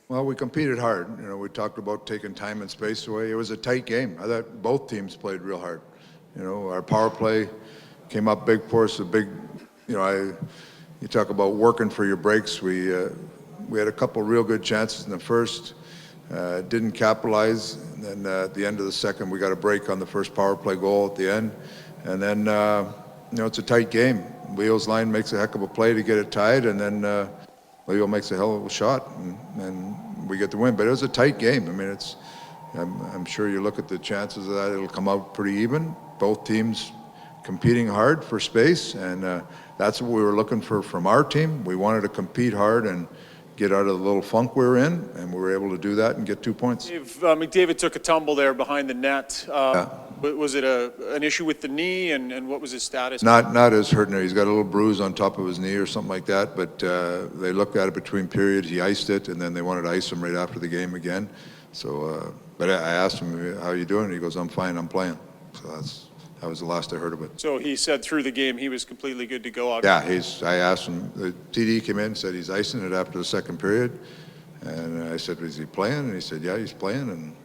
Well, we competed hard. You know, we talked about taking time and space away. It was a tight game. I thought both teams played real hard. You know, our power play came up big for us. You talk about working for your breaks. We had a couple real good chances in the first. Didn't capitalize. And then at the end of the second, we got a break on the first power play goal at the end. And then, it's a tight game. Leo's line makes a heck of a play to get it tied, and then Leo makes a hell of a shot, and we get the win. But it was a tight game. I mean, I'm sure you look at the chances of that, it'll come out pretty even. Both teams competing hard for space, and that's what we were looking for from our team. We wanted to compete hard and get out of the little funk we were in, and we were able to do that and get 2 points. McDavid took a tumble there behind the net. Yeah. Was it an issue with the knee, and what was his status? Not as hurting there. He's got a little bruise on top of his knee or something like that, but they looked at it between periods. He iced it, and then they wanted to ice him right after the game again. So, but I asked him, how are you doing? And he goes, I'm fine, I'm playing. So that was the last I heard of it. So he said through the game he was completely good to go. Yeah, I asked him, the TD came in and said he's icing it after the second period. And I said, is he playing? And he said, yeah, he's playing, and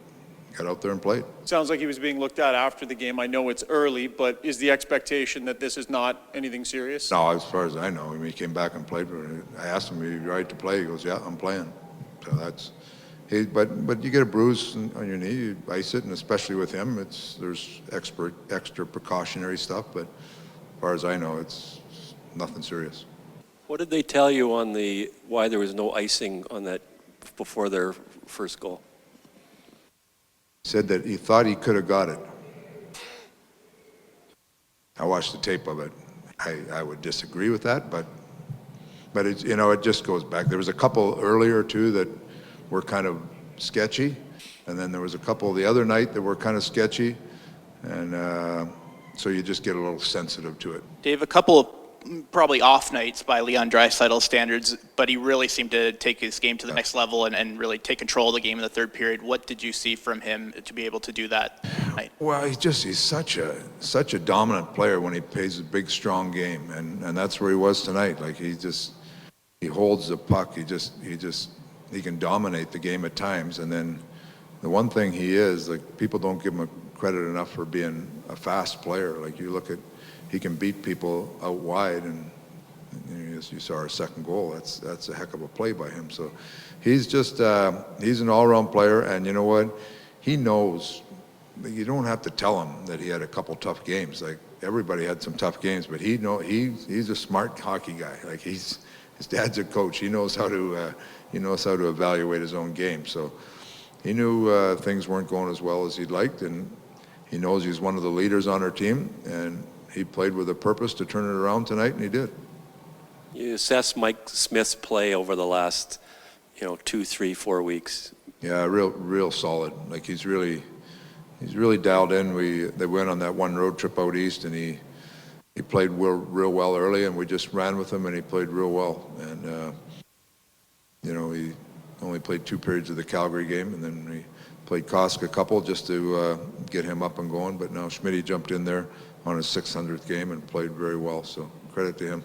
got out there and played. Sounds like he was being looked at after the game. I know it's early, but is the expectation that this is not anything serious? No, as far as I know. I mean, he came back and played. I asked him, are you right to play? He goes, yeah, I'm playing. So but you get a bruise on your knee, you ice it, and especially with him, there's extra precautionary stuff, but as far as I know, it's nothing serious. What did they tell you on why there was no icing on that before their first goal? He said that he thought he could have got it. I watched the tape of it. I would disagree with that, but it just goes back. There was a couple earlier too that were kind of sketchy, and then there was a couple the other night that were kind of sketchy, and so you just get a little sensitive to it. Dave, a couple of probably off nights by Leon Draisaitl's standards, but he really seemed to take his game to the next level and really take control of the game in the third period. What did you see from him to be able to do that night? Well, he's such a dominant player when he plays a big, strong game, and that's where he was tonight. Like he holds the puck. He can dominate the game at times, and then the one thing he is, like, people don't give him credit enough for being a fast player. Like, you look at, he can beat people out wide, and as you saw our second goal, that's a heck of a play by him. So he's he's an all-around player, and you know what? He knows. You don't have to tell him that he had a couple tough games. Like, everybody had some tough games, but he's a smart hockey guy. Like, his dad's a coach. He knows how to evaluate his own game. So he knew things weren't going as well as he'd liked, and he knows he's one of the leaders on our team, and he played with a purpose to turn it around tonight, and he did. You assess Mike Smith's play over the last, 2, 3, 4 weeks. Yeah, real solid. Like, he's really dialed in. They went on that one road trip out east, and he played real well early, and we just ran with him, and he played real well. And he only played 2 periods of the Calgary game, and then we played Kosk a couple just to get him up and going. But now Schmitty jumped in there on his 600th game and played very well. So credit to him.